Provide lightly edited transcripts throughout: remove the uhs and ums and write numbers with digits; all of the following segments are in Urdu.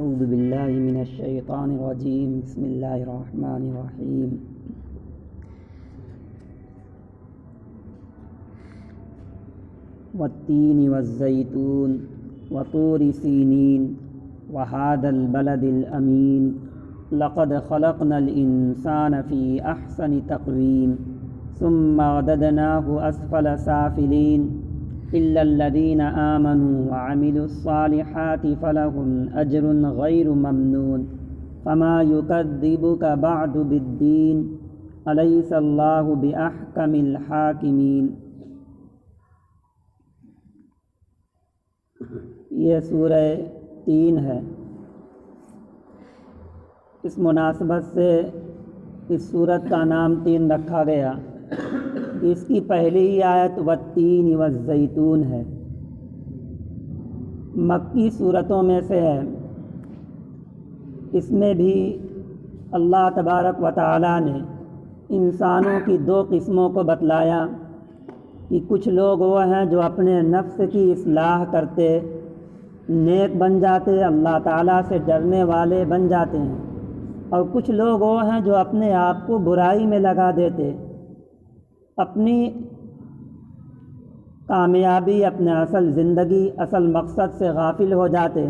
اعوذ باللہ من الشیطان الرجیم بسم اللہ الرحمن الرحیم والتین والزیتون وطور سینین وهذا البلد الامین لقد خلقنا الانسان فی احسن تقویم ثم رددناه اسفل سافلین إلا الذين آمنوا وعملوا الصالحات فلهم أجر غير ممنون فما يكذبك بعد بالدين أليس الله بأحكم الحاكمين۔ یہ سورہ تین ہے۔ اس مناسبت سے اس سورت کا نام تین رکھا گیا۔ اس کی پہلی ہی آیت والتین والزیتون ہے، مکی صورتوں میں سے ہے۔ اس میں بھی اللہ تبارک و تعالی نے انسانوں کی دو قسموں کو بتلایا کہ کچھ لوگ وہ ہیں جو اپنے نفس کی اصلاح کرتے نیک بن جاتے، اللہ تعالیٰ سے ڈرنے والے بن جاتے ہیں، اور کچھ لوگ وہ ہیں جو اپنے آپ کو برائی میں لگا دیتے، اپنی کامیابی، اپنے اصل زندگی، اصل مقصد سے غافل ہو جاتے۔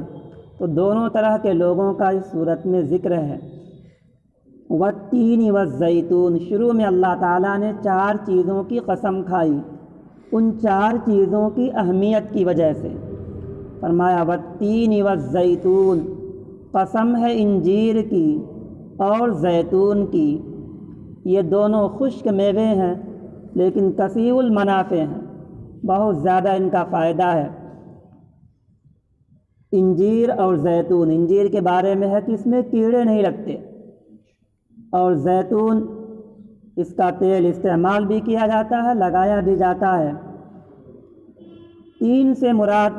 تو دونوں طرح کے لوگوں کا اس صورت میں ذکر ہے۔ والتین والزیتون، شروع میں اللہ تعالیٰ نے چار چیزوں کی قسم کھائی، ان چار چیزوں کی اہمیت کی وجہ سے فرمایا والتین والزیتون، قسم ہے انجیر کی اور زیتون کی، یہ دونوں خشک میوے ہیں لیکن کثیر المنافع ہیں، بہت زیادہ ان کا فائدہ ہے۔ انجیر اور زیتون، انجیر کے بارے میں ہے کہ اس میں کیڑے نہیں لگتے، اور زیتون اس کا تیل استعمال بھی کیا جاتا ہے، لگایا بھی جاتا ہے۔ تین سے مراد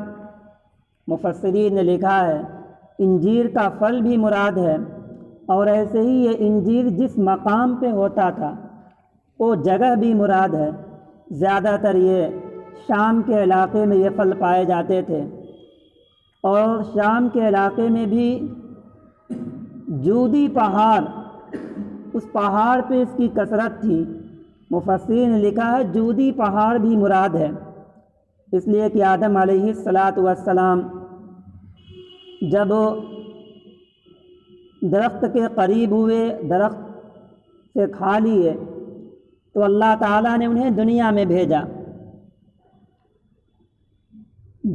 مفسرین نے لکھا ہے انجیر کا پھل بھی مراد ہے، اور ایسے ہی یہ انجیر جس مقام پہ ہوتا تھا وہ جگہ بھی مراد ہے۔ زیادہ تر یہ شام کے علاقے میں یہ پھل پائے جاتے تھے، اور شام کے علاقے میں بھی جودی پہاڑ، اس پہاڑ پہ اس کی کثرت تھی۔ مفسرین نے لکھا ہے جودی پہاڑ بھی مراد ہے، اس لیے کہ آدم علیہ السلام جب درخت کے قریب ہوئے، درخت سے کھا لیے، تو اللہ تعالیٰ نے انہیں دنیا میں بھیجا۔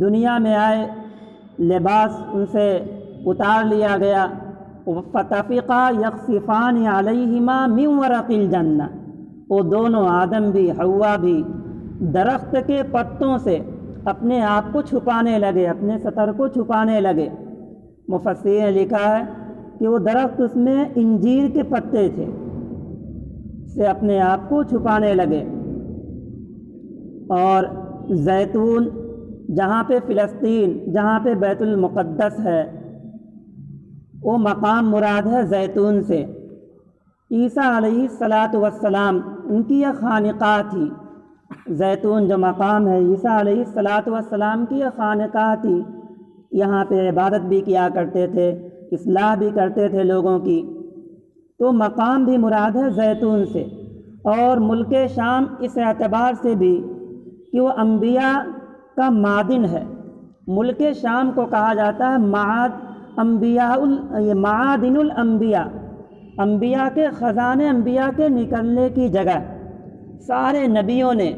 دنیا میں آئے، لباس ان سے اتار لیا گیا۔ فَطَفِقَا يَخْصِفَانِ عَلَيْهِمَا مِنْ وَرَقِ الْجَنَّةِ، وہ دونوں آدم بھی حوا بھی درخت کے پتوں سے اپنے آپ کو چھپانے لگے، اپنے سطر کو چھپانے لگے۔ مفسرین نے لکھا ہے کہ وہ درخت اس میں انجیر کے پتے تھے، سے اپنے آپ کو چھپانے لگے۔ اور زیتون، جہاں پہ فلسطین، جہاں پہ بیت المقدس ہے، وہ مقام مراد ہے زیتون سے۔ عیسیٰ علیہ السلام ان کی یہ خانقاہ تھی، زیتون جو مقام ہے عیسیٰ علیہ السلام کی یہ خانقاہ تھی، یہاں پہ عبادت بھی کیا کرتے تھے، اصلاح بھی کرتے تھے لوگوں کی، تو مقام بھی مراد ہے زیتون سے۔ اور ملک شام اس اعتبار سے بھی کہ وہ انبیاء کا معدن ہے، ملک شام کو کہا جاتا ہے معادن الانبیاء، انبیاء کے خزانے، انبیاء کے نکلنے کی جگہ۔ سارے نبیوں نے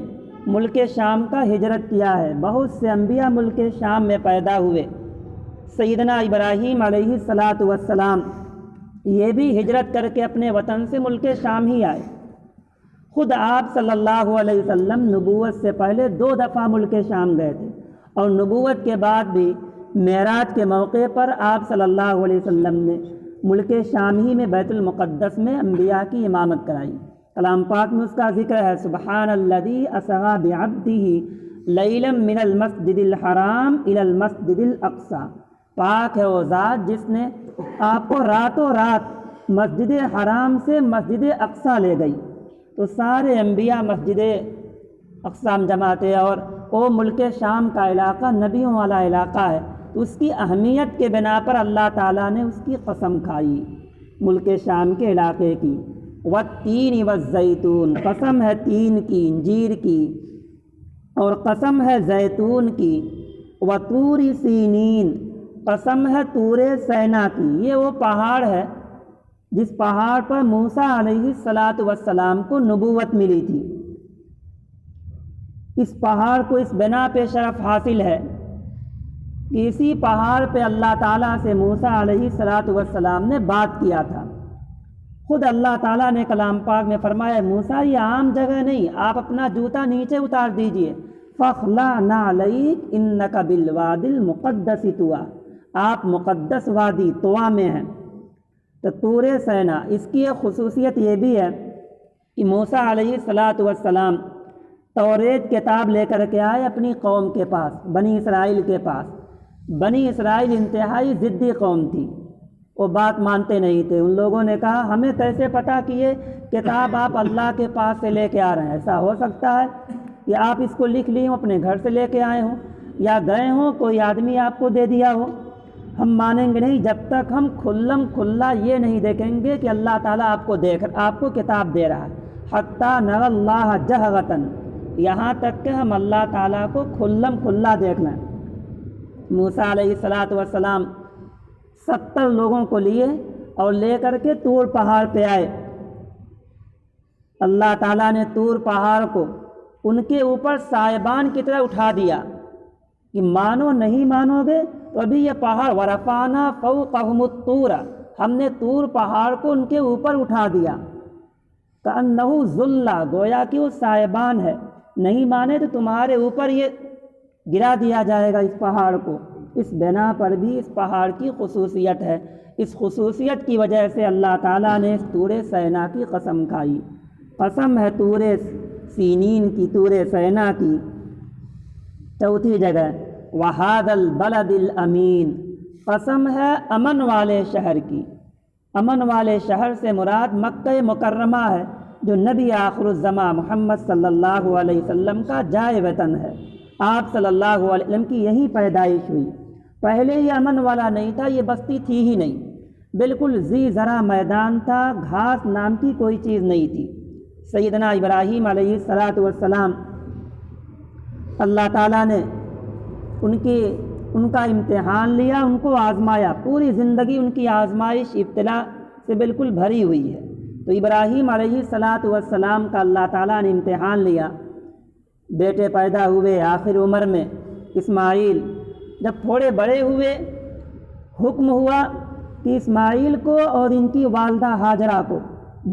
ملک شام کا ہجرت کیا ہے، بہت سے انبیاء ملک شام میں پیدا ہوئے۔ سیدنا ابراہیم علیہ السلام یہ بھی ہجرت کر کے اپنے وطن سے ملک شام ہی آئے۔ خود آپ صلی اللہ علیہ وسلم نبوت سے پہلے 2 دفعہ ملک شام گئے تھے، اور نبوت کے بعد بھی معراج کے موقع پر آپ صلی اللہ علیہ وسلم نے ملک شام ہی میں بیت المقدس میں انبیاء کی امامت کرائی۔ کلام پاک میں اس کا ذکر ہے سبحان الذی اسری بعبدہ لیلا من المسجد الحرام الی المسجد الاقصی، پاک ہے وہ ذات جس نے آپ کو راتوں رات مسجد حرام سے مسجد اقصی لے گئی۔ تو سارے انبیاء مسجد اقصی جماتے، اور وہ ملک شام کا علاقہ نبیوں والا علاقہ ہے، تو اس کی اہمیت کے بنا پر اللہ تعالیٰ نے اس کی قسم کھائی، ملک شام کے علاقے کی۔ والتین والزیتون، قسم ہے تین کی، انجیر کی، اور قسم ہے زیتون کی۔ وطور سینین، قسم ہے طور سینا کی۔ یہ وہ پہاڑ ہے جس پہاڑ پر موسیٰ علیہ السلام کو نبوت ملی تھی۔ اس پہاڑ کو اس بنا پہ شرف حاصل ہے کہ اسی پہاڑ پہ اللہ تعالیٰ سے موسیٰ علیہ السلام نے بات کیا تھا۔ خود اللہ تعالیٰ نے کلام پاک میں فرمایا، موسیٰ یہ عام جگہ نہیں، آپ اپنا جوتا نیچے اتار دیجئے۔ فَاخْلَعْ نَعْلَيْكَ إِنَّكَ بِالْوَادِ الْمُقَدَّسِ طُوًى، آپ مقدس وادی طویٰ میں ہیں۔ تو طور سینا، اس کی ایک خصوصیت یہ بھی ہے کہ موسیٰ علیہ السلام توریت کتاب لے کر کے آئے اپنی قوم کے پاس، بنی اسرائیل کے پاس۔ بنی اسرائیل انتہائی ضدی قوم تھی، وہ بات مانتے نہیں تھے۔ ان لوگوں نے کہا ہمیں کیسے پتہ کہ یہ کتاب آپ اللہ کے پاس سے لے کے آ رہے ہیں؟ ایسا ہو سکتا ہے کہ آپ اس کو لکھ لی ہوں، اپنے گھر سے لے کے آئے ہوں، یا گئے ہوں کوئی آدمی آپ کو دے دیا ہو؟ ہم مانیں گے نہیں جب تک ہم کھلم کھلا یہ نہیں دیکھیں گے کہ اللہ تعالیٰ آپ کو کتاب دے رہا ہے۔ حتیٰ نر اللہ جہرۃ، یہاں تک کہ ہم اللہ تعالیٰ کو کھلم کھلا دیکھ لیں۔ موسیٰ علیہ السلام 70 لوگوں کو لیے اور لے کر کے طور پہاڑ پہ آئے۔ اللہ تعالیٰ نے طور پہاڑ کو ان کے اوپر سائبان کی طرح اٹھا دیا کہ مانو نہیں مانو گے تو ابھی یہ پہاڑ، ورفعنا فوقہم الطور، ہم نے طور پہاڑ کو ان کے اوپر اٹھا دیا۔ کأنہ ذلہ، گویا کہ وہ سائبان ہے، نہیں مانے تو تمہارے اوپر یہ گرا دیا جائے گا اس پہاڑ کو۔ اس بنا پر بھی اس پہاڑ کی خصوصیت ہے، اس خصوصیت کی وجہ سے اللہ تعالیٰ نے اس طور سینا کی قسم کھائی۔ قسم ہے طور سینین کی، طور سینا کی۔ چوتھی جگہ وَهَذَا الْبَلَدِ الْأَمِينَ، قسم ہے امن والے شہر کی۔ امن والے شہر سے مراد مکہ مکرمہ ہے، جو نبی آخر الزماں محمد صلی اللہ علیہ وسلم کا جائے وطن ہے۔ آپ صلی اللہ علیہ وسلم کی یہیں پیدائش ہوئی۔ پہلے یہ امن والا نہیں تھا، یہ بستی تھی ہی نہیں، بالکل زی زرع میدان تھا، گھاس نام کی کوئی چیز نہیں تھی۔ سیدنا ابراہیم علیہ السلام، اللہ تعالیٰ نے ان کا امتحان لیا، ان کو آزمایا، پوری زندگی ان کی آزمائش ابتلا سے بالکل بھری ہوئی ہے۔ تو ابراہیم علیہ السلام کا اللہ تعالیٰ نے امتحان لیا، بیٹے پیدا ہوئے آخر عمر میں اسماعیل۔ جب تھوڑے بڑے ہوئے حکم ہوا کہ اسماعیل کو اور ان کی والدہ ہاجرہ کو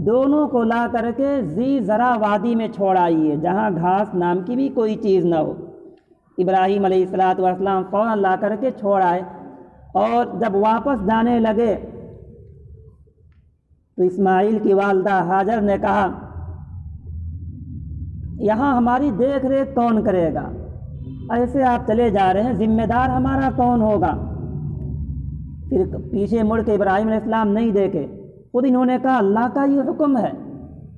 دونوں کو لا کر کے زی زرع وادی میں چھوڑ آئیے، جہاں گھاس نام کی بھی کوئی چیز نہ ہو۔ ابراہیم علیہ السلام فوراً لا کر کے چھوڑ آئے، اور جب واپس جانے لگے تو اسماعیل کی والدہ ہاجر نے کہا یہاں ہماری دیکھ ریکھ کون کرے گا؟ ایسے آپ چلے جا رہے ہیں، ذمہ دار ہمارا کون ہوگا؟ پھر پیچھے مڑ کے ابراہیم علیہ السلام نہیں دیکھے، خود انہوں نے کہا اللہ کا یہ حکم ہے۔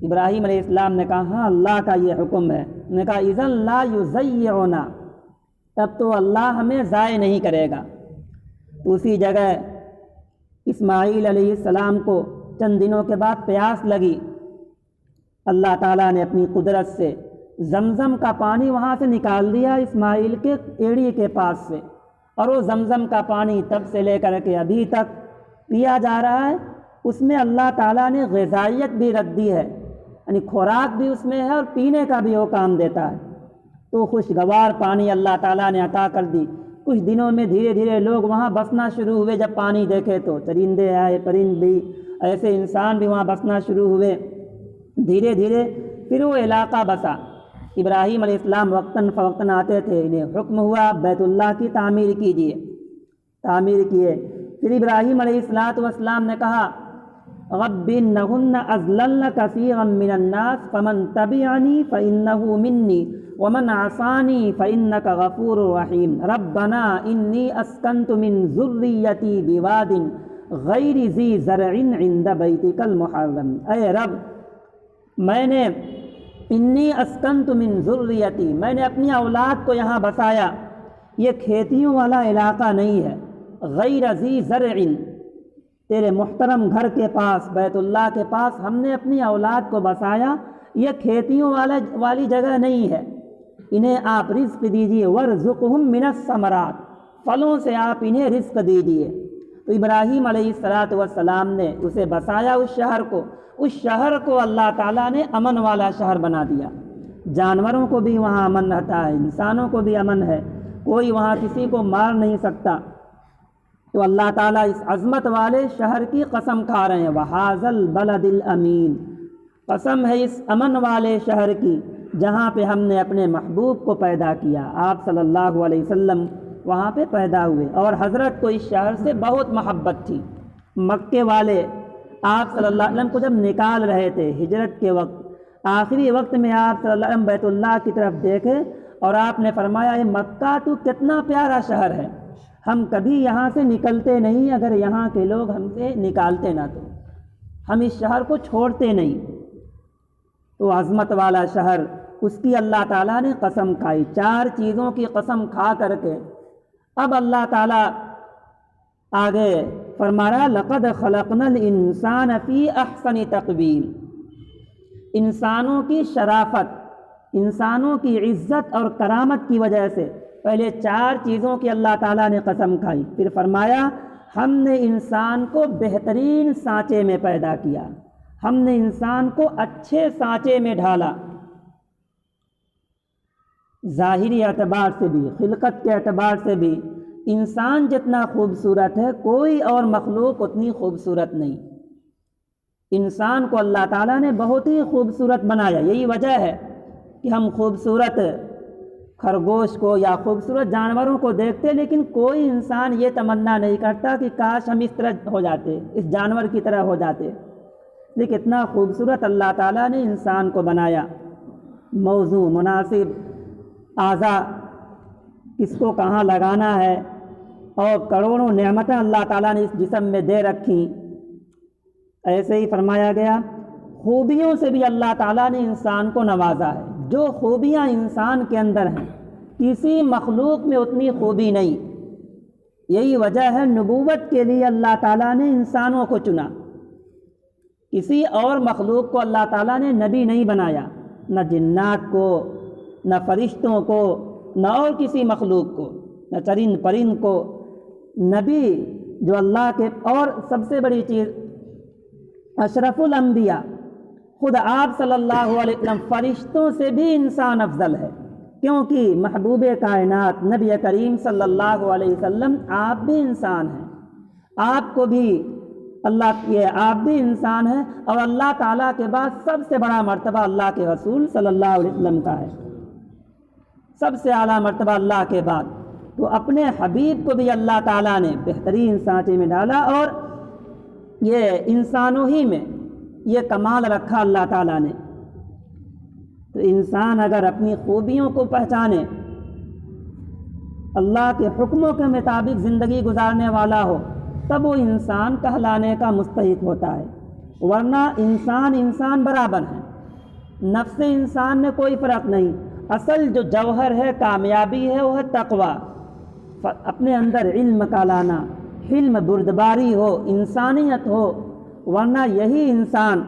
ابراہیم علیہ السلام نے کہا ہاں اللہ کا یہ حکم ہے۔ انہوں نے کہا اذن لا یضیعنا، تب تو اللہ ہمیں ضائع نہیں کرے گا۔ تو اسی جگہ اسماعیل علیہ السلام کو چند دنوں کے بعد پیاس لگی، اللہ تعالیٰ نے اپنی قدرت سے زمزم کا پانی وہاں سے نکال دیا اسماعیل کے ایڑی کے پاس سے، اور وہ زمزم کا پانی تب سے لے کر کے ابھی تک پیا جا رہا ہے۔ اس میں اللہ تعالیٰ نے غذائیت بھی رکھ دی ہے، یعنی خوراک بھی اس میں ہے اور پینے کا بھی وہ کام دیتا ہے۔ تو خوشگوار پانی اللہ تعالیٰ نے عطا کر دی۔ کچھ دنوں میں دھیرے دھیرے لوگ وہاں بسنا شروع ہوئے، جب پانی دیکھے تو چرندے آئے، پرند بھی، ایسے انسان بھی وہاں بسنا شروع ہوئے۔ دھیرے دھیرے پھر وہ علاقہ بسا۔ ابراہیم علیہ السلام وقتاً فوقتاً آتے تھے، انہیں حکم ہوا بیت اللہ کی تعمیر کیجیے، تعمیر کیے۔ پھر ابراہیم علیہ السلام نے کہا رب انہن اضللن کثیرا من الناس فمن تبعنی فانہ منی ومن عصانی فانک غفور رحیم ربنا انی اسکنت من ذریتی بواد غیر ذی زرع عند بیتک المحرم، اے رب میں نے انی اسکنت من ذریتی، میں نے اپنی اولاد کو یہاں بسایا یہ کھیتیوں والا علاقہ نہیں ہے، غیر ذی زرع، تیرے محترم گھر کے پاس، بیت اللہ کے پاس ہم نے اپنی اولاد کو بسایا، یہ کھیتیوں والی جگہ نہیں ہے، انہیں آپ رزق دیجیے، وَارْزُقْهُم مِّنَ الثَّمَرَاتِ، پھلوں سے آپ انہیں رزق دیجیے۔ تو ابراہیم علیہ السلام نے اسے بسایا اس شہر کو اللہ تعالیٰ نے امن والا شہر بنا دیا، جانوروں کو بھی وہاں امن رہتا ہے، انسانوں کو بھی امن ہے، کوئی وہاں کسی کو مار نہیں سکتا۔ تو اللہ تعالیٰ اس عظمت والے شہر کی قسم کھا رہے ہیں، وَهَٰذَا الْبَلَدِ الْأَمِينَ، قسم ہے اس امن والے شہر کی جہاں پہ ہم نے اپنے محبوب کو پیدا کیا۔ آپ صلی اللہ علیہ وسلم وہاں پہ پیدا ہوئے اور حضرت کو اس شہر سے بہت محبت تھی۔ مکے والے آپ صلی اللہ علیہ وسلم کو جب نکال رہے تھے ہجرت کے وقت، آخری وقت میں آپ صلی اللہ علیہ وسلم بیت اللہ کی طرف دیکھے اور آپ نے فرمایا، اے مکہ تو کتنا پیارا شہر ہے، ہم کبھی یہاں سے نکلتے نہیں اگر یہاں کے لوگ ہم سے نکالتے نہ تو ہم اس شہر کو چھوڑتے نہیں۔ تو عظمت والا شہر، اس کی اللہ تعالیٰ نے قسم کھائی، 4 چیزوں کی قسم کھا کر کے اب اللہ تعالیٰ آگے فرما رہا، لَقَدْ خَلَقْنَا الْإِنسَانَ فِي أَحْسَنِ تَقْوِيمٍ، انسانوں کی شرافت، انسانوں کی عزت اور کرامت کی وجہ سے پہلے 4 چیزوں کی اللہ تعالیٰ نے قسم کھائی، پھر فرمایا ہم نے انسان کو بہترین سانچے میں پیدا کیا، ہم نے انسان کو اچھے سانچے میں ڈھالا، ظاہری اعتبار سے بھی، خلقت کے اعتبار سے بھی انسان جتنا خوبصورت ہے کوئی اور مخلوق اتنی خوبصورت نہیں۔ انسان کو اللہ تعالیٰ نے بہت ہی خوبصورت بنایا، یہی وجہ ہے کہ ہم خوبصورت خرگوش کو یا خوبصورت جانوروں کو دیکھتے لیکن کوئی انسان یہ تمنا نہیں کرتا کہ کاش ہم اس طرح ہو جاتے، اس جانور کی طرح ہو جاتے، لیکن اتنا خوبصورت اللہ تعالیٰ نے انسان کو بنایا، موضوع مناسب اعضاء کس کو کہاں لگانا ہے، اور کروڑوں نعمتیں اللہ تعالیٰ نے اس جسم میں دے رکھی۔ ایسے ہی فرمایا گیا خوبیوں سے بھی اللہ تعالیٰ نے انسان کو نوازا ہے، جو خوبیاں انسان کے اندر ہیں کسی مخلوق میں اتنی خوبی نہیں، یہی وجہ ہے نبوت کے لیے اللہ تعالیٰ نے انسانوں کو چنا، کسی اور مخلوق کو اللہ تعالیٰ نے نبی نہیں بنایا، نہ جنات کو، نہ فرشتوں کو، نہ اور کسی مخلوق کو، نہ چرند پرند کو، نبی جو اللہ کے، اور سب سے بڑی چیز اشرف الانبیاء، خود آپ صلی اللہ علیہ وسلم فرشتوں سے بھی انسان افضل ہے، کیونکہ محبوب کائنات نبی کریم صلی اللہ علیہ وسلم آپ بھی انسان ہیں، آپ کو بھی آپ بھی انسان ہیں، اور اللہ تعالیٰ کے بعد سب سے بڑا مرتبہ اللہ کے رسول صلی اللہ علیہ وسلم کا ہے، سب سے اعلیٰ مرتبہ اللہ کے بعد۔ تو اپنے حبیب کو بھی اللہ تعالیٰ نے بہترین سانچے میں ڈالا، اور یہ انسانوں ہی میں یہ کمال رکھا اللہ تعالیٰ نے۔ تو انسان اگر اپنی خوبیوں کو پہچانے، اللہ کے حکموں کے مطابق زندگی گزارنے والا ہو، تب وہ انسان کہلانے کا مستحق ہوتا ہے، ورنہ انسان برابر ہے، نفس انسان میں کوئی فرق نہیں۔ اصل جو جوہر ہے، کامیابی ہے، وہ ہے تقوی، اپنے اندر علم کا لانا، حلم بردباری ہو، انسانیت ہو، ورنہ یہی انسان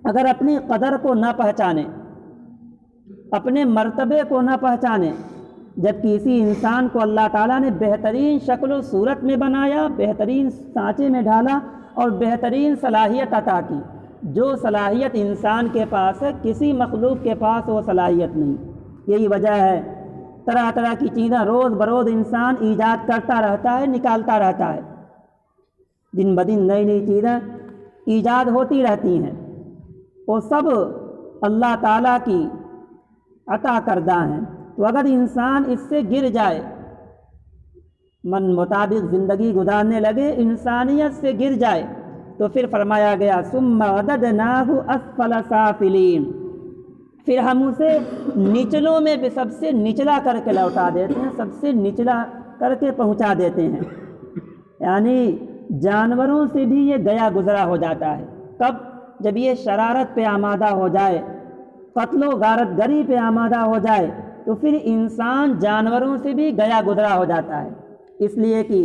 اگر اپنی قدر کو نہ پہچانے، اپنے مرتبے کو نہ پہچانے، جب کسی انسان کو اللہ تعالیٰ نے بہترین شکل و صورت میں بنایا، بہترین سانچے میں ڈالا اور بہترین صلاحیت عطا کی، جو صلاحیت انسان کے پاس ہے کسی مخلوق کے پاس وہ صلاحیت نہیں۔ یہی وجہ ہے طرح طرح کی چیزیں روز بروز انسان ایجاد کرتا رہتا ہے، نکالتا رہتا ہے، دن بدن نئی نئی چیزیں ایجاد ہوتی رہتی ہیں، وہ سب اللہ تعالیٰ کی عطا کردہ ہیں۔ تو اگر انسان اس سے گر جائے، من مطابق زندگی گزارنے لگے، انسانیت سے گر جائے، تو پھر فرمایا گیا ثم رددناہ اسفل سافلین، پھر ہم اسے نچلوں میں بھی سب سے نچلا کر کے لوٹا دیتے ہیں، سب سے نچلا کر کے پہنچا دیتے ہیں، یعنی جانوروں سے بھی یہ گیا گزرا ہو جاتا ہے۔ کب؟ جب یہ شرارت پہ آمادہ ہو جائے، قتل و غارت گری پہ آمادہ ہو جائے، تو پھر انسان جانوروں سے بھی گیا گزرا ہو جاتا ہے۔ اس لیے کہ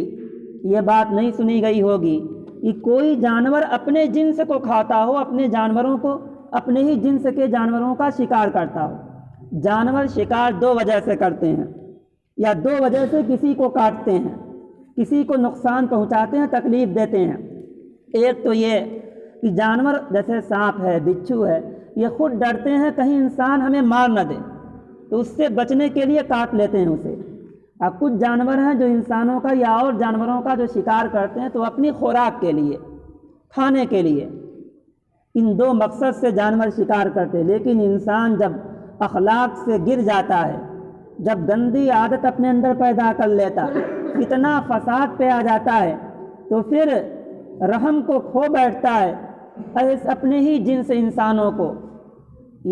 یہ بات نہیں سنی گئی ہوگی کہ کوئی جانور اپنے جنس کو کھاتا ہو، اپنے جانوروں کو، اپنے ہی جنس کے جانوروں کا شکار کرتا ہو۔ جانور شکار دو وجہ سے کرتے ہیں، یا دو وجہ سے کسی کو کاٹتے ہیں، کسی کو نقصان پہنچاتے ہیں، تکلیف دیتے ہیں۔ ایک تو یہ کہ جانور جیسے سانپ ہے، بچھو ہے، یہ خود ڈرتے ہیں کہیں انسان ہمیں مار نہ دے، تو اس سے بچنے کے لیے کاٹ لیتے ہیں اسے۔ اور کچھ جانور ہیں جو انسانوں کا یا اور جانوروں کا جو شکار کرتے ہیں تو اپنی خوراک کے لیے، کھانے کے لیے، ان دو مقصد سے جانور شکار کرتے ہیں۔ لیکن انسان جب اخلاق سے گر جاتا ہے، جب گندی عادت اپنے اندر پیدا کر لیتا، اتنا فساد پہ آ جاتا ہے، تو پھر رحم کو کھو بیٹھتا ہے۔ اپنے ہی جنس انسانوں کو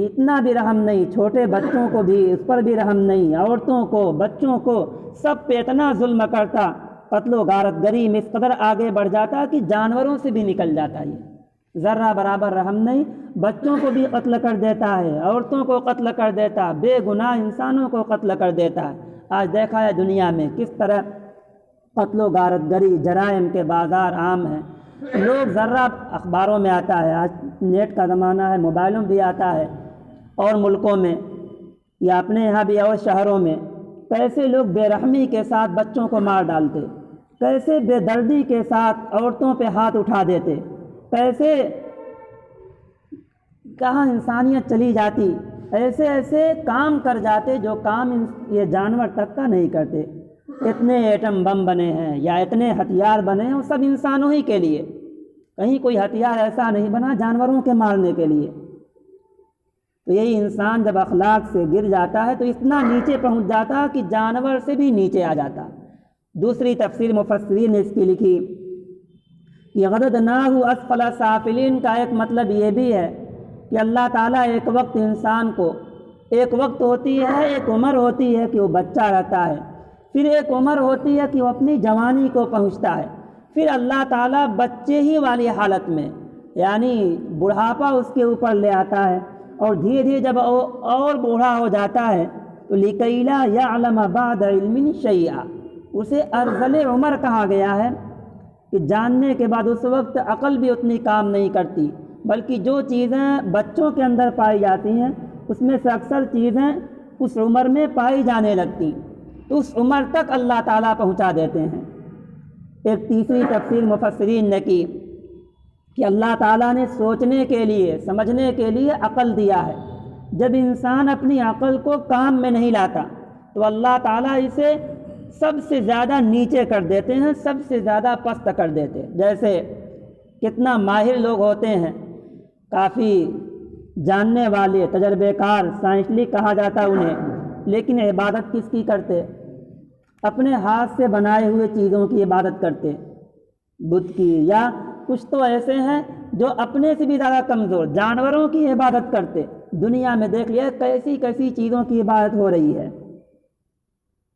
اتنا بھی رحم نہیں، چھوٹے بچوں کو بھی اس پر بھی رحم نہیں، عورتوں کو، بچوں کو، سب پہ اتنا ظلم کرتا، قتل و غارت گری میں اس قدر آگے بڑھ جاتا کہ جانوروں سے بھی نکل جاتا یہ، ذرہ برابر رحم نہیں، بچوں کو بھی قتل کر دیتا ہے، عورتوں کو قتل کر دیتا، بے گناہ انسانوں کو قتل کر دیتا ہے۔ آج دیکھا ہے دنیا میں کس طرح قتل و غارت گری، جرائم کے بازار عام ہیں۔ لوگ ذرہ اخباروں میں آتا ہے، آج نیٹ کا زمانہ ہے، موبائلوں میں بھی آتا ہے، اور ملکوں میں یا اپنے یہاں بھی اور شہروں میں کیسے لوگ بے رحمی کے ساتھ بچوں کو مار ڈالتے، کیسے بے دردی کے ساتھ عورتوں پہ ہاتھ اٹھا دیتے، کیسے کہاں انسانیت چلی جاتی، ایسے ایسے کام کر جاتے جو کام یہ جانور تک کا نہیں کرتے۔ اتنے ایٹم بم بنے ہیں یا اتنے ہتھیار بنے ہیں، وہ سب انسانوں ہی کے لیے، کہیں کوئی ہتھیار ایسا نہیں بنا جانوروں کے مارنے کے لیے۔ تو یہی انسان جب اخلاق سے گر جاتا ہے تو اتنا نیچے پہنچ جاتا کہ جانور سے بھی نیچے آ جاتا۔ دوسری تفسیر مفسرین نے اس کی لکھی کہ غددناہ اسفل سافلین کا ایک مطلب یہ بھی ہے کہ اللہ تعالیٰ ایک وقت انسان کو، ایک وقت ہوتی ہے، ایک عمر ہوتی ہے کہ وہ بچہ رہتا ہے، پھر ایک عمر ہوتی ہے کہ وہ اپنی جوانی کو پہنچتا ہے، پھر اللہ تعالیٰ بچے ہی والی حالت میں یعنی بڑھاپا اس کے اوپر لے آتا ہے، اور دھیرے دھیرے جب اور بوڑھا ہو جاتا ہے تو لِكَيْ لَا يَعْلَمَ بَعْدَ عِلْمٍ شَيْئًا، اسے ارذل عمر کہا گیا ہے کہ جاننے کے بعد اس وقت عقل بھی اتنی کام نہیں کرتی، بلکہ جو چیزیں بچوں کے اندر پائی جاتی ہیں اس میں سے اکثر چیزیں اس عمر میں پائی جانے لگتی، تو اس عمر تک اللہ تعالیٰ پہنچا دیتے ہیں۔ ایک تیسری تفسیر مفسرین نے کی کہ اللہ تعالیٰ نے سوچنے کے لیے، سمجھنے کے لیے عقل دیا ہے۔ جب انسان اپنی عقل کو کام میں نہیں لاتا تو اللہ تعالیٰ اسے سب سے زیادہ نیچے کر دیتے ہیں، سب سے زیادہ پست کر دیتے ہیں۔ جیسے کتنا ماہر لوگ ہوتے ہیں، کافی جاننے والے، تجربے کار، سائنسلی کہا جاتا انہیں، لیکن عبادت کس کی کرتے؟ اپنے ہاتھ سے بنائے ہوئے چیزوں کی عبادت کرتے، بت کی، یا کچھ تو ایسے ہیں جو اپنے سے بھی زیادہ کمزور جانوروں کی عبادت کرتے۔ دنیا میں دیکھ لیا کیسی کیسی چیزوں کی عبادت ہو رہی ہے،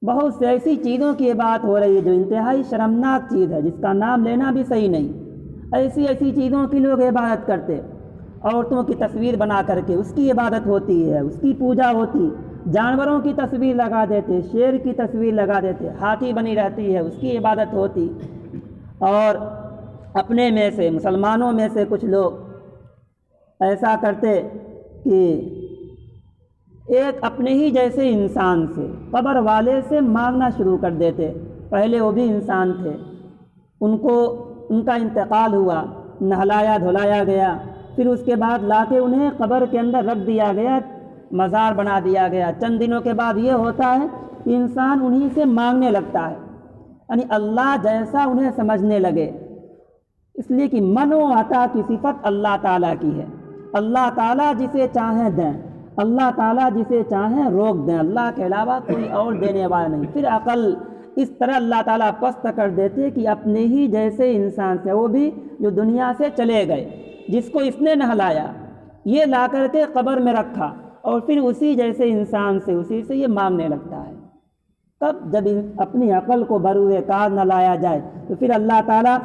بہت سی ایسی چیزوں کی عبادت ہو رہی ہے جو انتہائی شرمناک چیز ہے، جس کا نام لینا بھی صحیح نہیں۔ ایسی ایسی چیزوں کی لوگ عبادت کرتے، عورتوں کی تصویر بنا کر کے اس کی عبادت ہوتی ہے، اس کی پوجا ہوتی، جانوروں کی تصویر لگا دیتے، شیر کی تصویر لگا دیتے، ہاتھی بنی رہتی ہے، اس کی عبادت ہوتی۔ اور اپنے میں سے، مسلمانوں میں سے کچھ لوگ ایسا کرتے کہ ایک اپنے ہی جیسے انسان سے، قبر والے سے مانگنا شروع کر دیتے۔ پہلے وہ بھی انسان تھے، ان کا انتقال ہوا، نہلایا دھلایا گیا، پھر اس کے بعد لا کے انہیں قبر کے اندر رکھ دیا گیا، مزار بنا دیا گیا۔ چند دنوں کے بعد یہ ہوتا ہے کہ انسان انہی سے مانگنے لگتا ہے، یعنی اللہ جیسا انہیں سمجھنے لگے، اس لیے کہ من و عطا کی صفت اللہ تعالیٰ کی ہے۔ اللہ تعالیٰ جسے چاہیں دیں، اللہ تعالیٰ جسے چاہیں روک دیں، اللہ کے علاوہ کوئی اور دینے والا نہیں۔ پھر عقل اس طرح اللہ تعالیٰ پست کر دیتے کہ اپنے ہی جیسے انسان سے، وہ بھی جو دنیا سے چلے گئے، جس کو اس نے نہلایا، یہ لا کر کے قبر میں رکھا، اور پھر اسی جیسے انسان سے، اسی سے یہ مانگنے لگتا ہے۔ کب؟ جب اپنی عقل کو بروئے کار نہ لایا جائے تو پھر اللہ تعالیٰ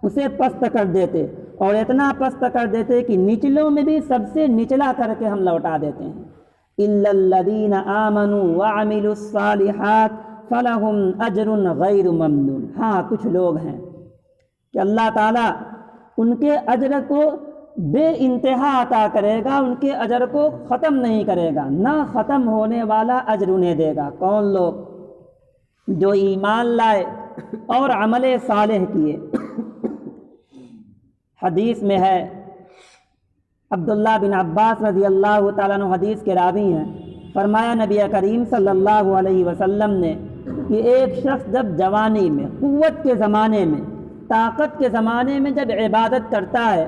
اسے پست کر دیتے، اور اتنا پست کر دیتے کہ نچلوں میں بھی سب سے نچلا کر کے ہم لوٹا دیتے ہیں۔ الا الذین آمنوا وعملوا الصالحات فلہم اجر غیر ممنون۔ ہاں کچھ لوگ ہیں کہ اللہ تعالیٰ ان کے اجر کو بے انتہا عطا کرے گا، ان کے اجر کو ختم نہیں کرے گا، نہ ختم ہونے والا اجر انہیں دے گا۔ کون لوگ؟ جو ایمان لائے اور عمل صالح کیے۔ حدیث میں ہے، عبداللہ بن عباس رضی اللہ تعالیٰ عنہ حدیث کے راوی ہیں، فرمایا نبی کریم صلی اللہ علیہ وسلم نے کہ ایک شخص جب جوانی میں، قوت کے زمانے میں، طاقت کے زمانے میں جب عبادت کرتا ہے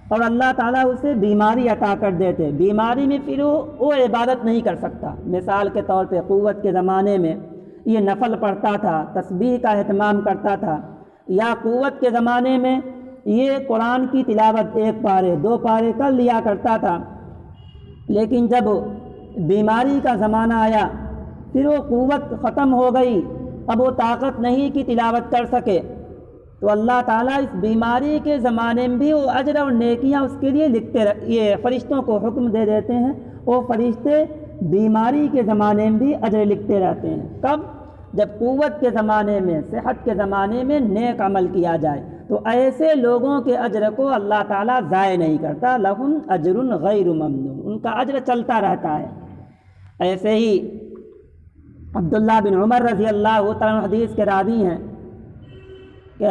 اور اللہ تعالیٰ اسے بیماری عطا کر دیتے، بیماری میں پھر وہ عبادت نہیں کر سکتا۔ مثال کے طور پہ قوت کے زمانے میں یہ نفل پڑھتا تھا، تسبیح کا اہتمام کرتا تھا، یا قوت کے زمانے میں یہ قرآن کی تلاوت 1 پارے 2 پارے کر لیا کرتا تھا، لیکن جب بیماری کا زمانہ آیا، پھر وہ قوت ختم ہو گئی، اب وہ طاقت نہیں کہ تلاوت کر سکے، تو اللہ تعالیٰ اس بیماری کے زمانے میں بھی وہ اجر اور نیکیاں اس کے لیے یہ فرشتوں کو حکم دے دیتے ہیں، وہ فرشتے بیماری کے زمانے میں بھی اجر لکھتے رہتے ہیں۔ کب؟ جب قوت کے زمانے میں، صحت کے زمانے میں نیک عمل کیا جائے، تو ایسے لوگوں کے اجر کو اللہ تعالیٰ ضائع نہیں کرتا، لہم اجر غیر ممنون، ان کا اجر چلتا رہتا ہے۔ ایسے ہی عبداللہ بن عمر رضی اللہ تعالیٰ عنہ حدیث کے راوی ہیں کہ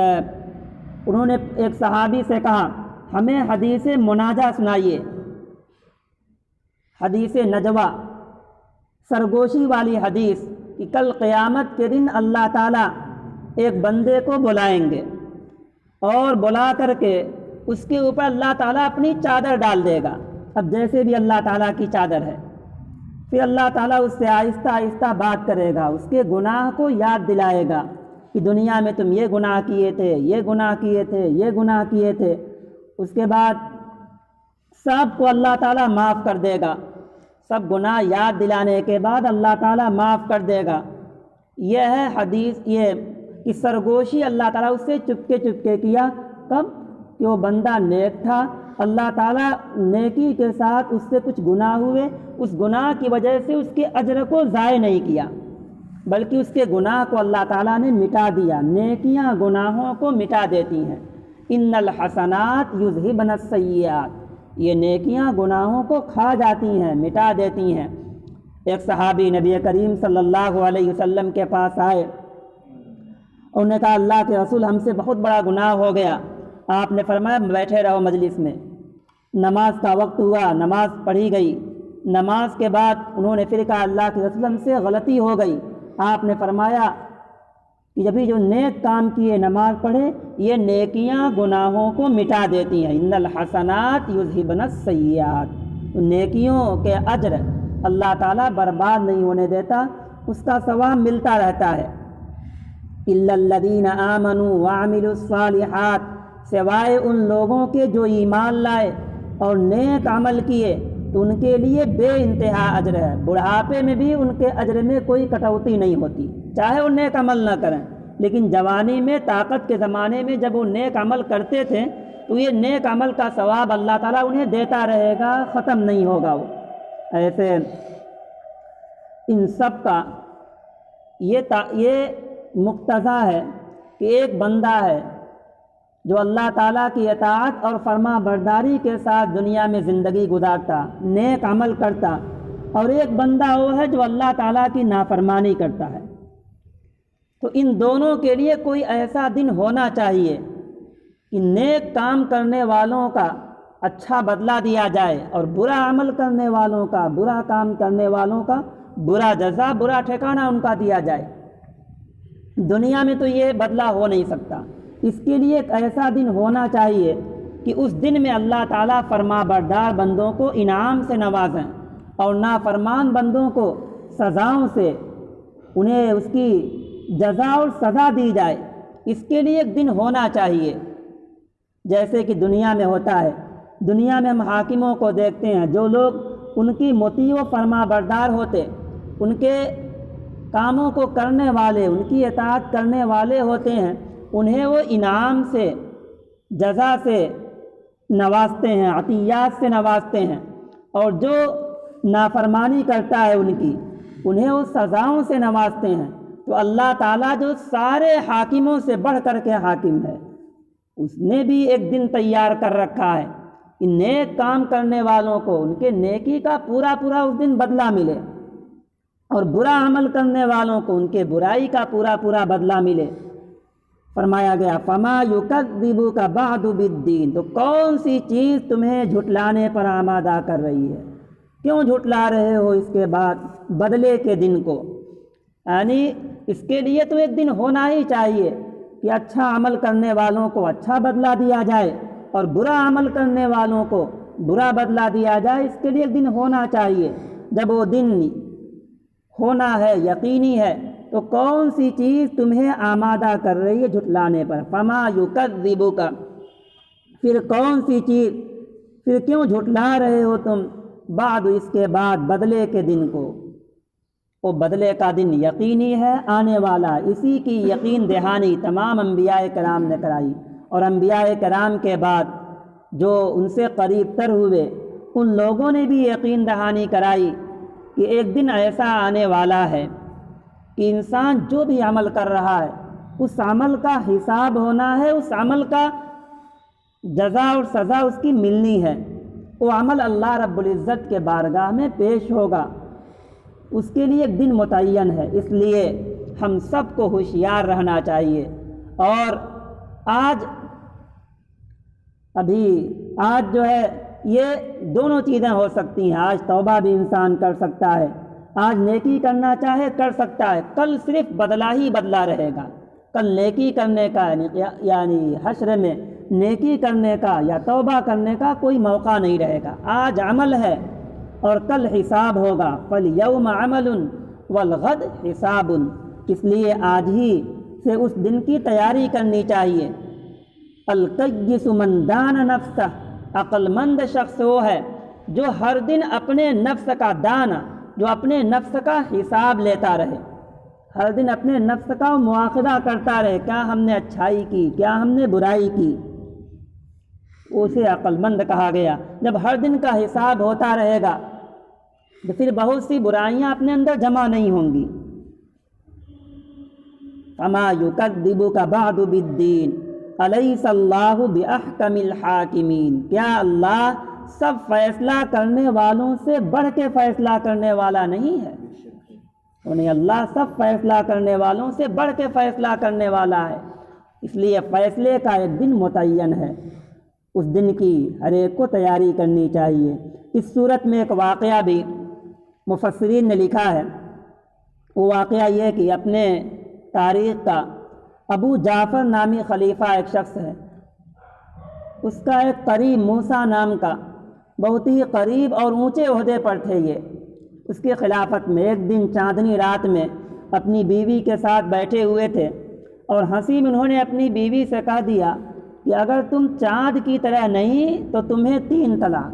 انہوں نے ایک صحابی سے کہا، ہمیں حدیث مناجہ سنائیے، حدیث نجوہ، سرگوشی والی حدیث کہ کل قیامت کے دن اللہ تعالیٰ ایک بندے کو بلائیں گے اور بلا کر کے اس کے اوپر اللہ تعالیٰ اپنی چادر ڈال دے گا، اب جیسے بھی اللہ تعالیٰ کی چادر ہے، پھر اللہ تعالیٰ اس سے آہستہ آہستہ بات کرے گا، اس کے گناہ کو یاد دلائے گا کہ دنیا میں تم یہ گناہ کیے تھے، یہ گناہ کیے تھے، یہ گناہ کیے تھے۔ اس کے بعد سب کو اللہ تعالیٰ معاف کر دے گا، سب گناہ یاد دلانے کے بعد اللہ تعالیٰ معاف کر دے گا۔ یہ ہے حدیث، یہ کہ سرگوشی اللہ تعالیٰ اس سے چپکے چپکے کیا، کب؟ کہ وہ بندہ نیک تھا، اللہ تعالیٰ نیکی کے ساتھ اس سے کچھ گناہ ہوئے، اس گناہ کی وجہ سے اس کے اجر کو ضائع نہیں کیا، بلکہ اس کے گناہ کو اللہ تعالیٰ نے مٹا دیا۔ نیکیاں گناہوں کو مٹا دیتی ہیں، ان الحسنات یذہبن السیئات، یہ نیکیاں گناہوں کو کھا جاتی ہیں، مٹا دیتی ہیں۔ ایک صحابی نبی کریم صلی اللہ علیہ وسلم کے پاس آئے، انہوں نے کہا اللہ کے رسول ہم سے بہت بڑا گناہ ہو گیا۔ آپ نے فرمایا بیٹھے رہو مجلس میں۔ نماز کا وقت ہوا، نماز پڑھی گئی، نماز کے بعد انہوں نے پھر کہا اللہ کے رسول ہم سے غلطی ہو گئی۔ آپ نے فرمایا کہ جب جو نیک کام کیے، نماز پڑھے، یہ نیکیاں گناہوں کو مٹا دیتی ہیں، ان الحسنات یذہبن السیئات، نیکیوں کے اجر اللہ تعالیٰ برباد نہیں ہونے دیتا، اس کا ثواب ملتا رہتا ہے۔ الا الذین آمنوا وعملوا الصالحات، سوائے ان لوگوں کے جو ایمان لائے اور نیک عمل کیے تو ان کے لیے بے انتہا اجر ہے، بڑھاپے میں بھی ان کے اجر میں کوئی کٹوتی نہیں ہوتی، چاہے وہ نیک عمل نہ کریں، لیکن جوانی میں، طاقت کے زمانے میں جب وہ نیک عمل کرتے تھے تو یہ نیک عمل کا ثواب اللہ تعالیٰ انہیں دیتا رہے گا، ختم نہیں ہوگا وہ۔ ایسے ان سب کا یہ مقتضا ہے کہ ایک بندہ ہے جو اللہ تعالیٰ کی اطاعت اور فرما برداری کے ساتھ دنیا میں زندگی گزارتا، نیک عمل کرتا، اور ایک بندہ وہ ہے جو اللہ تعالیٰ کی نافرمانی کرتا ہے۔ تو ان دونوں کے لیے کوئی ایسا دن ہونا چاہیے کہ نیک کام کرنے والوں کا اچھا بدلہ دیا جائے اور برا عمل کرنے والوں کا، برا کام کرنے والوں کا برا جزا، برا ٹھکانہ ان کا دیا جائے۔ دنیا میں تو یہ بدلہ ہو نہیں سکتا، اس کے لیے ایک ایسا دن ہونا چاہیے کہ اس دن میں اللہ تعالیٰ فرما بردار بندوں کو انعام سے نوازیں اور نافرمان بندوں کو سزاؤں سے انہیں اس کی جزا اور سزا دی جائے۔ اس کے لیے ایک دن ہونا چاہیے، جیسے کہ دنیا میں ہوتا ہے۔ دنیا میں ہم حاکموں کو دیکھتے ہیں، جو لوگ ان کی مطیع و فرما بردار ہوتے، ان کے کاموں کو کرنے والے، ان کی اطاعت کرنے والے ہوتے ہیں، انہیں وہ انعام سے، جزا سے نوازتے ہیں، عطیات سے نوازتے ہیں، اور جو نافرمانی کرتا ہے ان کی، انہیں وہ سزاؤں سے نوازتے ہیں، تو اللہ تعالیٰ جو سارے حاکموں سے بڑھ کر کے حاکم ہے، اس نے بھی ایک دن تیار کر رکھا ہے کہ نیک کام کرنے والوں کو ان کے نیکی کا پورا پورا اس دن بدلہ ملے، اور برا عمل کرنے والوں کو ان کے برائی کا پورا پورا بدلہ ملے۔ فرمایا گیا فما یکذبک بعد بالدین، تو کون سی چیز تمہیں جھٹلانے پر آمادہ کر رہی ہے، کیوں جھٹلا رہے ہو اس کے بعد بدلے کے دن کو؟ یعنی اس کے لیے تو ایک دن ہونا ہی چاہیے کہ اچھا عمل کرنے والوں کو اچھا بدلہ دیا جائے اور برا عمل کرنے والوں کو برا بدلہ دیا جائے، اس کے لیے ایک دن ہونا چاہیے۔ جب وہ دن ہونا ہے، یقینی ہے، تو کون سی چیز تمہیں آمادہ کر رہی ہے جھٹلانے پر؟ فما یکذبک، پھر کون سی چیز، پھر کیوں جھٹلا رہے ہو تم بعد اس کے بعد بدلے کے دن کو؟ وہ بدلے کا دن یقینی ہے، آنے والا۔ اسی کی یقین دہانی تمام انبیاء کرام نے کرائی، اور انبیاء کرام کے بعد جو ان سے قریب تر ہوئے ان لوگوں نے بھی یقین دہانی کرائی کہ ایک دن ایسا آنے والا ہے کہ انسان جو بھی عمل کر رہا ہے اس عمل کا حساب ہونا ہے، اس عمل کا جزا اور سزا اس کی ملنی ہے، وہ عمل اللہ رب العزت کے بارگاہ میں پیش ہوگا، اس کے لیے ایک دن متعین ہے۔ اس لیے ہم سب کو ہوشیار رہنا چاہیے، اور آج جو ہے یہ دونوں چیزیں ہو سکتی ہیں۔ آج توبہ بھی انسان کر سکتا ہے، آج نیکی کرنا چاہے کر سکتا ہے، کل صرف بدلہ ہی بدلہ رہے گا، کل نیکی کرنے کا یعنی حشر میں نیکی کرنے کا یا توبہ کرنے کا کوئی موقع نہیں رہے گا۔ آج عمل ہے اور کل حساب ہوگا، فَالْيَوْمَ عَمَلٌ وَالْغَدْ حِسَابٌ، اس لیے آج ہی سے اس دن کی تیاری کرنی چاہیے۔ القیس من دان نفسہ، عقل مند شخص وہ ہے جو ہر دن اپنے نفس کا دانہ، جو اپنے نفس کا حساب لیتا رہے، ہر دن اپنے نفس کا مواخذہ کرتا رہے، کیا ہم نے اچھائی کی، کیا ہم نے برائی کی، اسے عقل مند کہا گیا۔ جب ہر دن کا حساب ہوتا رہے گا تو پھر بہت سی برائیاں اپنے اندر جمع نہیں ہوں گی۔ فما یکذبک بعد بالدین الیس اللہ باحکم الحاکمین، کیا اللہ سب فیصلہ کرنے والوں سے بڑھ کے فیصلہ کرنے والا نہیں ہے؟ انہیں اللہ سب فیصلہ کرنے والوں سے بڑھ کے فیصلہ کرنے والا ہے، اس لیے فیصلے کا ایک دن متعین ہے، اس دن کی ہر ایک کو تیاری کرنی چاہیے۔ اس صورت میں ایک واقعہ بھی مفسرین نے لکھا ہے، وہ واقعہ یہ کہ اپنے تاریخ کا ابو جعفر نامی خلیفہ ایک شخص ہے، اس کا ایک قریب موسیٰ نام کا بہت ہی قریب اور اونچے عہدے پر تھے یہ، اس کی خلافت میں ایک دن چاندنی رات میں اپنی بیوی کے ساتھ بیٹھے ہوئے تھے، اور ہنسی میں انہوں نے اپنی بیوی سے کہہ دیا کہ اگر تم چاند کی طرح نہیں تو تمہیں 3 طلاق۔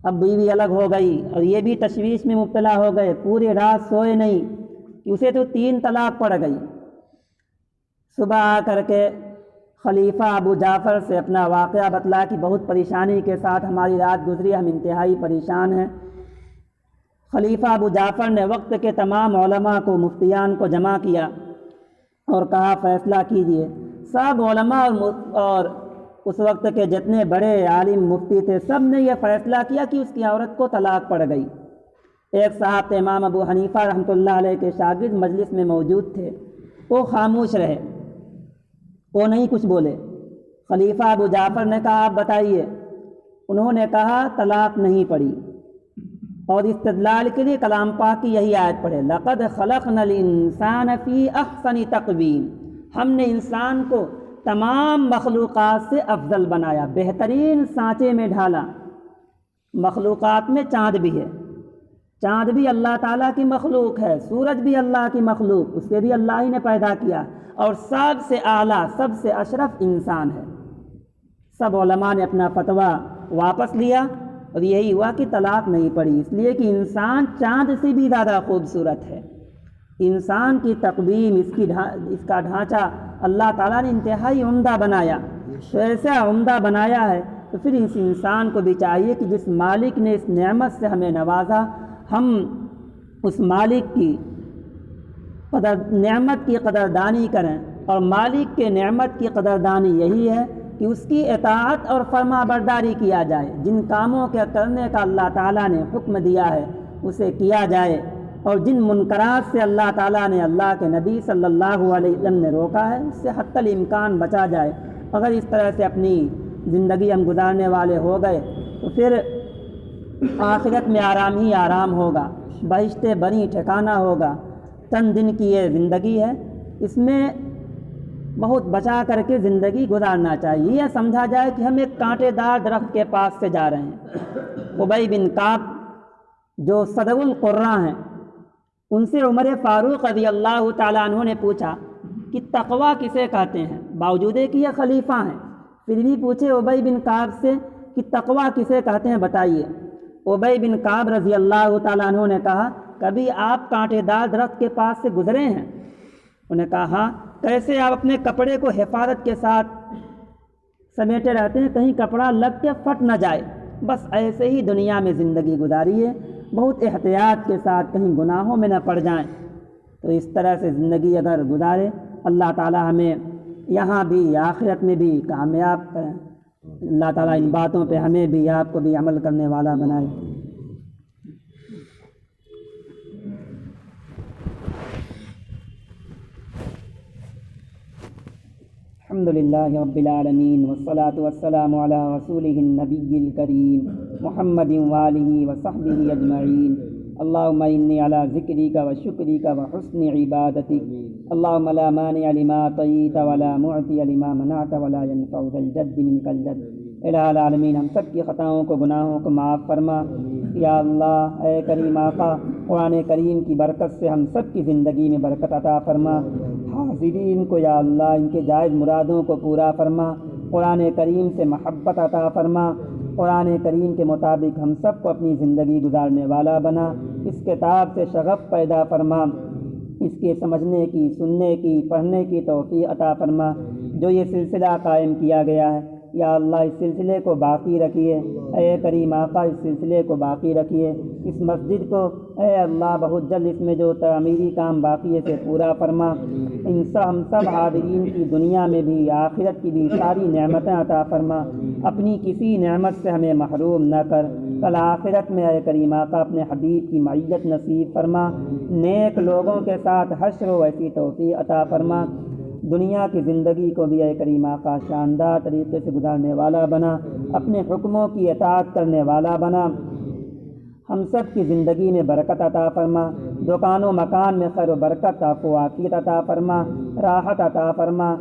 اب بیوی الگ ہو گئی اور یہ بھی تشویش میں مبتلا ہو گئے، پوری رات سوئے نہیں کہ اسے تو 3 طلاق پڑ گئی۔ صبح آ کر کے خلیفہ ابو جعفر سے اپنا واقعہ بتلا کہ بہت پریشانی کے ساتھ ہماری رات گزری، ہم انتہائی پریشان ہیں۔ خلیفہ ابو جعفر نے وقت کے تمام علماء کو، مفتیان کو جمع کیا اور کہا فیصلہ کیجئے۔ سب علماء اور اس وقت کے جتنے بڑے عالم مفتی تھے، سب نے یہ فیصلہ کیا کہ اس کی عورت کو طلاق پڑ گئی۔ ایک صاحب تھے امام ابو حنیفہ رحمۃ اللہ علیہ کے شاگرد، مجلس میں موجود تھے، وہ خاموش رہے، وہ نہیں کچھ بولے۔ خلیفہ ابو جعفر نے کہا آپ بتائیے، انہوں نے کہا طلاق نہیں پڑی، اور استدلال کے لیے کلام پاک کی یہی آیت پڑھے، لقد خلقنا الانسان فی احسن تقویم، ہم نے انسان کو تمام مخلوقات سے افضل بنایا، بہترین سانچے میں ڈھالا۔ مخلوقات میں چاند بھی ہے، چاند بھی اللہ تعالیٰ کی مخلوق ہے، سورج بھی اللہ کی مخلوق، اسے بھی اللہ ہی نے پیدا کیا، اور سب سے اعلیٰ، سب سے اشرف انسان ہے۔ سب علماء نے اپنا فتویٰ واپس لیا اور یہی ہوا کہ طلاق نہیں پڑی، اس لیے کہ انسان چاند سے بھی زیادہ خوبصورت ہے۔ انسان کی تقویم، اس کا ڈھانچہ اللہ تعالیٰ نے انتہائی عمدہ بنایا، تو ایسا عمدہ بنایا ہے تو پھر اس انسان کو بھی چاہیے کہ جس مالک نے اس نعمت سے ہمیں نوازا، ہم اس مالک کی نعمت کی قدردانی کریں، اور مالک کے نعمت کی قدردانی یہی ہے کہ اس کی اطاعت اور فرما برداری کیا جائے، جن کاموں کے کرنے کا اللہ تعالیٰ نے حکم دیا ہے اسے کیا جائے، اور جن منکرات سے اللہ تعالیٰ نے اللہ کے نبی صلی اللہ علیہ وسلم نے روکا ہے اس سے حتی الامکان بچا جائے۔ اگر اس طرح سے اپنی زندگی ہم گزارنے والے ہو گئے تو پھر آخرت میں آرام ہی آرام ہوگا، بہشت بنی ٹھکانہ ہوگا۔ چند دن کی یہ زندگی ہے، اس میں بہت بچا کر کے زندگی گزارنا چاہیے۔ یہ سمجھا جائے کہ ہم ایک کانٹے دار درخت کے پاس سے جا رہے ہیں۔ ابی بن کعب جو صدر القراء ہیں، ان سے عمر فاروق رضی اللہ تعالیٰ عنہ نے پوچھا کہ تقویٰ کسے کہتے ہیں؟ باوجود کہ یہ خلیفہ ہیں پھر بھی پوچھے ابی بن کعب سے کہ تقویٰ کسے کہتے ہیں بتائیے۔ ابی بن کعب رضی اللہ تعالیٰ عنہ نے کہا کبھی آپ کانٹے دار درخت کے پاس سے گزرے ہیں؟ انہوں نے کہا ہاں۔ کیسے آپ اپنے کپڑے کو حفاظت کے ساتھ سمیٹے رہتے ہیں کہیں کپڑا لگ کے پھٹ نہ جائے؟ بس ایسے ہی دنیا میں زندگی گزاریے، بہت احتیاط کے ساتھ، کہیں گناہوں میں نہ پڑ جائیں۔ تو اس طرح سے زندگی اگر گزارے اللہ تعالیٰ ہمیں یہاں بھی آخرت میں بھی کامیاب کریں۔ اللہ تعالیٰ ان باتوں پہ ہمیں بھی آپ کو بھی عمل کرنے والا بنائے۔ الحمدللہ رب العالمین والصلاة والسلام علی رسولہ النبی الکریم محمد وآلہ وصحبہ اجمعین۔ اللہم انی علی ذکرک وشکرک وحسن عبادتک، اللہم لا مانع لما اعطیت ولا معطی لما منعت ولا ينفع ذا الجد منک الجد۔ الہ العالمین ہم سب کی خطاؤں کو گناہوں کو معاف فرما۔ یا اللہ اے کریم آقا، قرآن کریم کی برکت سے ہم سب کی زندگی میں برکت عطا فرما۔ حاضرین کو یا اللہ ان کے جائز مرادوں کو پورا فرما، قرآن کریم سے محبت عطا فرما، قرآن کریم کے مطابق ہم سب کو اپنی زندگی گزارنے والا بنا، اس کتاب سے شغف پیدا فرما، اس کے سمجھنے کی، سننے کی، پڑھنے کی توفیق عطا فرما۔ جو یہ سلسلہ قائم کیا گیا ہے یا اللہ اس سلسلے کو باقی رکھیے، اے کریم آقا اس سلسلے کو باقی رکھیے، اس مسجد کو اے اللہ بہت جلد اس میں جو تعمیری کام باقی ہے سے پورا فرما۔ ہم سب حاضرین کی دنیا میں بھی آخرت کی بھی ساری نعمتیں عطا فرما، اپنی کسی نعمت سے ہمیں محروم نہ کر۔ کل آخرت میں اے کریم آقا اپنے حبیب کی معیت نصیب فرما، نیک لوگوں کے ساتھ حشر و ایسی توفیق عطا فرما۔ دنیا کی زندگی کو بھی اے کریم آقا شاندار طریقے سے گزارنے والا بنا، اپنے حکموں کی اطاعت کرنے والا بنا۔ ہم سب کی زندگی میں برکت عطا فرما، دکان و مکان میں خیر و برکت، عفو و عافیت عطا فرما، راحت عطا فرما۔